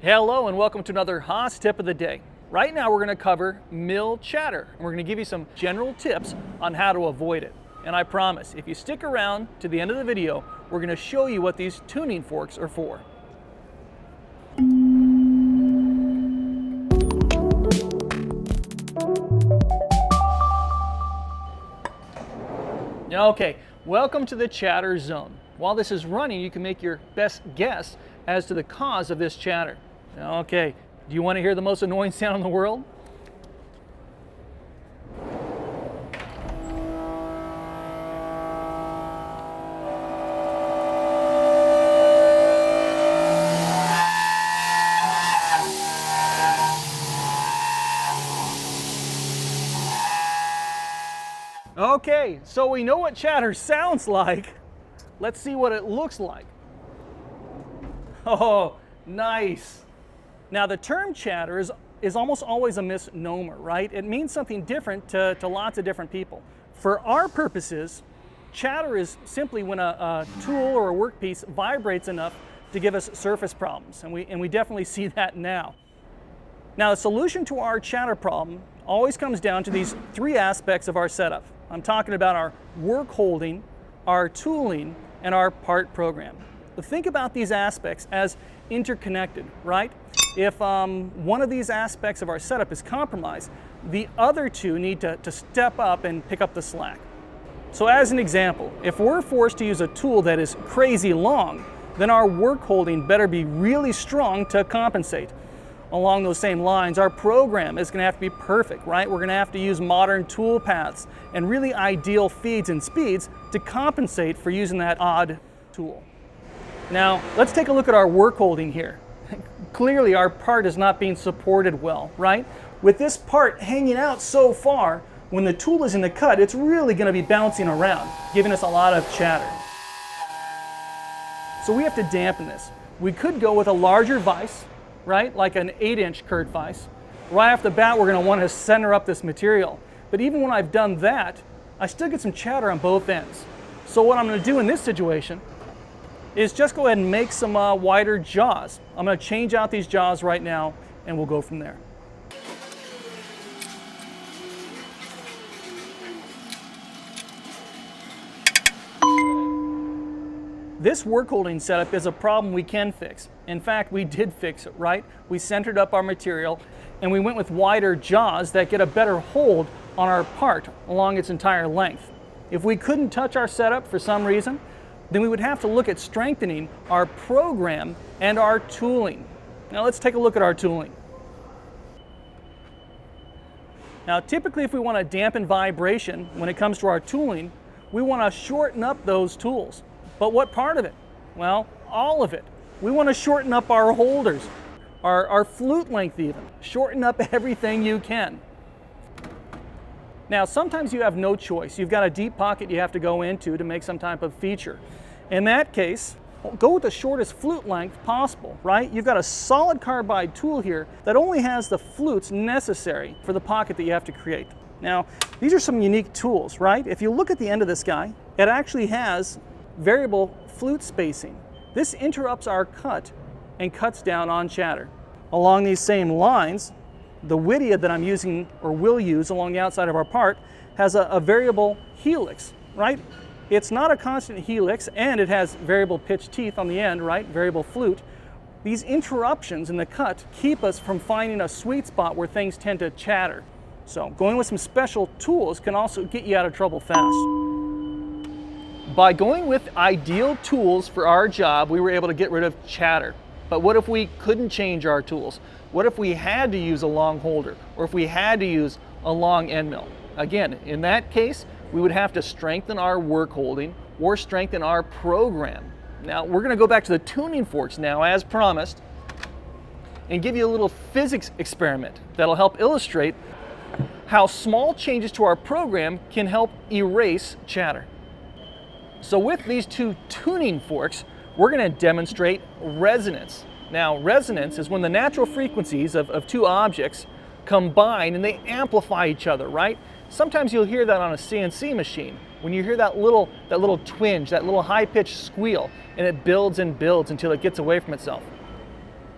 Hello and welcome to another Haas tip of the day. Right now we're going to cover mill chatter and we're going to give you some general tips on how to avoid it. And I promise, if you stick around to the end of the video, we're going to show you what these tuning forks are for. Okay, welcome to the chatter zone. While this is running, you can make your best guess as to the cause of this chatter. Okay, do you want to hear the most annoying sound in the world? Okay, so we know what chatter sounds like. Let's see what it looks like. Oh, nice. Now the term chatter is almost always a misnomer, right? It means something different to lots of different people. For our purposes, chatter is simply when a tool or a workpiece vibrates enough to give us surface problems, and we definitely see that now. Now the solution to our chatter problem always comes down to these three aspects of our setup. I'm talking about our work holding, our tooling, and our part program. But think about these aspects as interconnected, right? If one of these aspects of our setup is compromised, the other two need to step up and pick up the slack. So as an example, if we're forced to use a tool that is crazy long, then our work holding better be really strong to compensate. Along those same lines, our program is going to have to be perfect, right? We're going to have to use modern tool paths and really ideal feeds and speeds to compensate for using that odd tool. Now, let's take a look at our work holding here. Clearly, our part is not being supported well, right? With this part hanging out so far, when the tool is in the cut, it's really going to be bouncing around, giving us a lot of chatter. So we have to dampen this. We could go with a larger vise, right? Like an 8-inch curved vise. Right off the bat, we're going to want to center up this material. But even when I've done that, I still get some chatter on both ends. So what I'm going to do in this situation is just go ahead and make some wider jaws. I'm going to change out these jaws right now, and we'll go from there. This work holding setup is a problem we can fix. In fact, we did fix it, right? We centered up our material and we went with wider jaws that get a better hold on our part along its entire length. If we couldn't touch our setup for some reason, then we would have to look at strengthening our program and our tooling. Now let's take a look at our tooling. Now typically if we want to dampen vibration when it comes to our tooling, we want to shorten up those tools. But what part of it? Well, all of it. We want to shorten up our holders, our flute length even. Shorten up everything you can. Now, sometimes you have no choice. You've got a deep pocket you have to go into to make some type of feature. In that case, go with the shortest flute length possible, right? You've got a solid carbide tool here that only has the flutes necessary for the pocket that you have to create. Now, these are some unique tools, right? If you look at the end of this guy, it actually has variable flute spacing. This interrupts our cut and cuts down on chatter. Along these same lines, the Whittier that I'm using or will use along the outside of our part has a variable helix, right? It's not a constant helix and it has variable pitch teeth on the end, right? Variable flute. These interruptions in the cut keep us from finding a sweet spot where things tend to chatter. So going with some special tools can also get you out of trouble fast. By going with ideal tools for our job, we were able to get rid of chatter. But what if we couldn't change our tools? What if we had to use a long holder, or if we had to use a long end mill? Again, in that case, we would have to strengthen our work holding or strengthen our program. Now, we're going to go back to the tuning forks now, as promised, and give you a little physics experiment that'll help illustrate how small changes to our program can help erase chatter. So with these two tuning forks, we're going to demonstrate resonance. Now, resonance is when the natural frequencies of two objects combine and they amplify each other, right? Sometimes you'll hear that on a CNC machine. When you hear that little twinge, that little high-pitched squeal, and it builds and builds until it gets away from itself.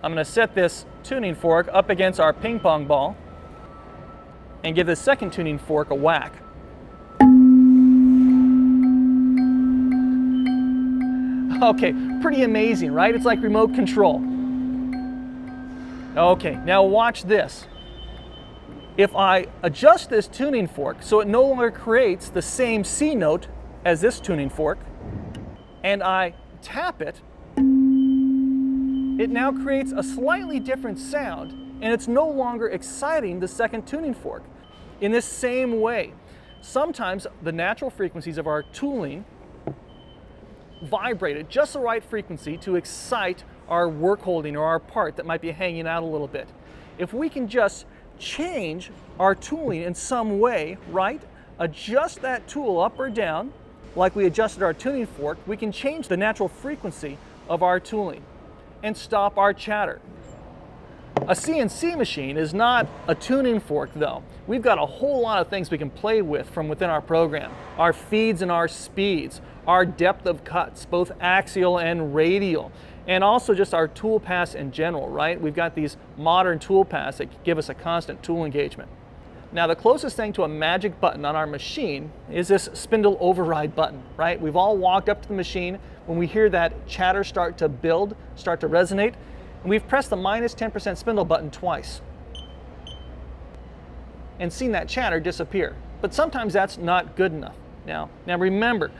I'm going to set this tuning fork up against our ping pong ball and give the second tuning fork a whack. Okay, pretty amazing, right? It's like remote control. Okay, now watch this. If I adjust this tuning fork so it no longer creates the same C note as this tuning fork, and I tap it, it now creates a slightly different sound, and it's no longer exciting the second tuning fork. In this same way, sometimes the natural frequencies of our tooling vibrate at just the right frequency to excite our work holding or our part that might be hanging out a little bit. If we can just change our tooling in some way, right? Adjust that tool up or down, like we adjusted our tuning fork, we can change the natural frequency of our tooling and stop our chatter. A CNC machine is not a tuning fork though. We've got a whole lot of things we can play with from within our program. Our feeds and our speeds, our depth of cuts, both axial and radial, and also just our tool paths in general, right? We've got these modern tool paths that give us a constant tool engagement. Now the closest thing to a magic button on our machine is this spindle override button, right? We've all walked up to the machine when we hear that chatter start to build, start to resonate, and we've pressed the minus 10% spindle button twice and seen that chatter disappear. But sometimes that's not good enough. Now remember,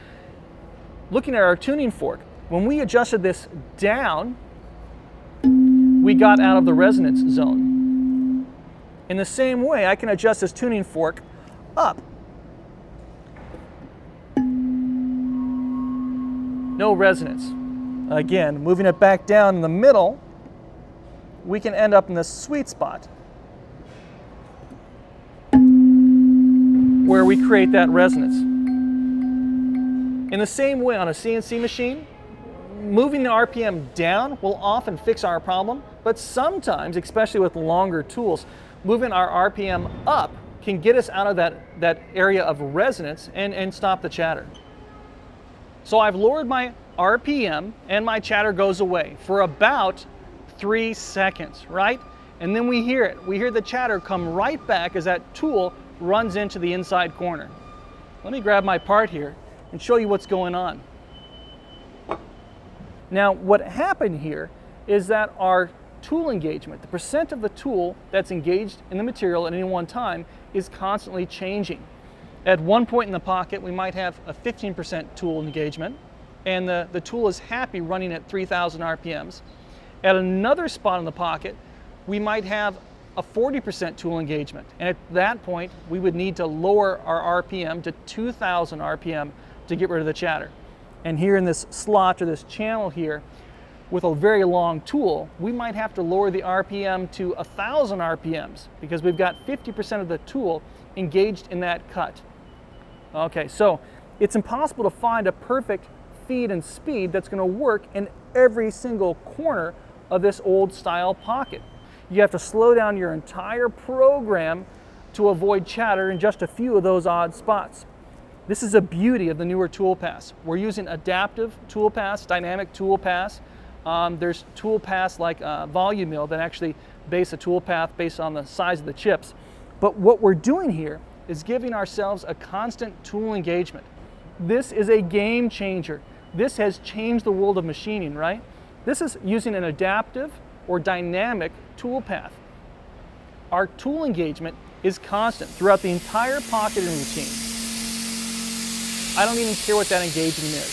looking at our tuning fork, when we adjusted this down, we got out of the resonance zone. In the same way, I can adjust this tuning fork up. No resonance. Again, moving it back down in the middle, we can end up in this sweet spot where we create that resonance. In the same way on a CNC machine, moving the RPM down will often fix our problem, but sometimes, especially with longer tools, moving our RPM up can get us out of that area of resonance and stop the chatter. So I've lowered my RPM and my chatter goes away for about 3 seconds, right? And then we hear it. We hear the chatter come right back as that tool runs into the inside corner. Let me grab my part here and show you what's going on. Now, what happened here is that our tool engagement, the percent of the tool that's engaged in the material at any one time, is constantly changing. At one point in the pocket, we might have a 15% tool engagement, and the tool is happy running at 3,000 RPMs. At another spot in the pocket, we might have a 40% tool engagement, and at that point, we would need to lower our RPM to 2,000 RPM to get rid of the chatter. And here in this slot or this channel here, with a very long tool, we might have to lower the RPM to 1,000 RPMs because we've got 50% of the tool engaged in that cut. Okay, so it's impossible to find a perfect feed and speed that's going to work in every single corner of this old style pocket. You have to slow down your entire program to avoid chatter in just a few of those odd spots. This is a beauty of the newer tool paths. We're using adaptive tool paths, dynamic tool paths. There's tool paths like volume mill that actually base a tool path based on the size of the chips. But what we're doing here is giving ourselves a constant tool engagement. This is a game changer. This has changed the world of machining, right? This is using an adaptive or dynamic tool path. Our tool engagement is constant throughout the entire pocket and routine. I don't even care what that engagement is,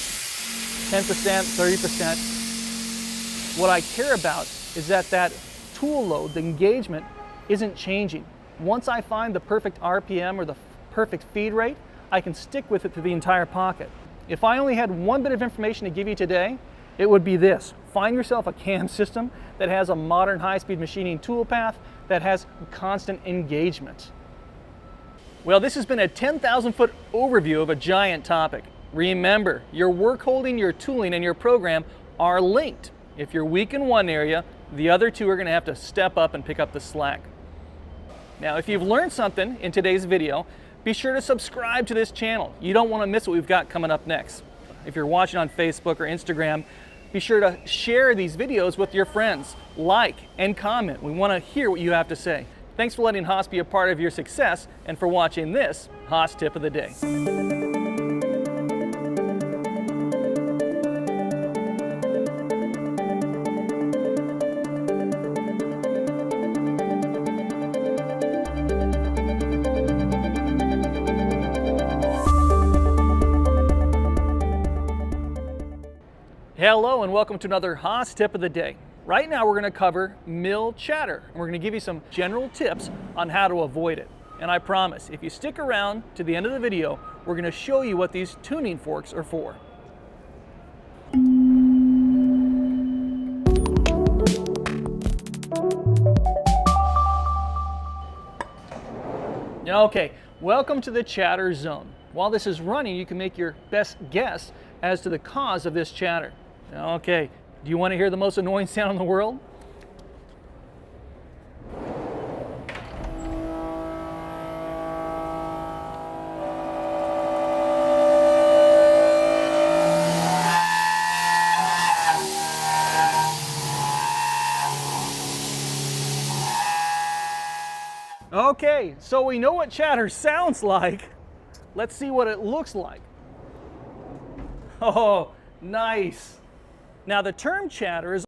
10%, 30%. What I care about is that tool load, the engagement, isn't changing. Once I find the perfect RPM or the perfect feed rate, I can stick with it through the entire pocket. If I only had one bit of information to give you today, it would be this. Find yourself a CAM system that has a modern high-speed machining tool path that has constant engagement. Well, this has been a 10,000-foot overview of a giant topic. Remember, your work holding, your tooling, and your program are linked. If you're weak in one area, the other two are going to have to step up and pick up the slack. Now, if you've learned something in today's video, be sure to subscribe to this channel. You don't want to miss what we've got coming up next. If you're watching on Facebook or Instagram, Be sure to share these videos with your friends, like and comment. We want to hear what you have to say. Thanks for letting Haas be a part of your success and for watching this Haas Tip of the Day. Hello and welcome to another Haas Tip of the Day. Right now we're going to cover mill chatter, and we're going to give you some general tips on how to avoid it. And I promise, if you stick around to the end of the video, we're going to show you what these tuning forks are for. Okay, welcome to the chatter zone. While this is running, you can make your best guess as to the cause of this chatter. Okay, do you want to hear the most annoying sound in the world? Okay, so we know what chatter sounds like. Let's see what it looks like. Oh, nice. Now the term chatter is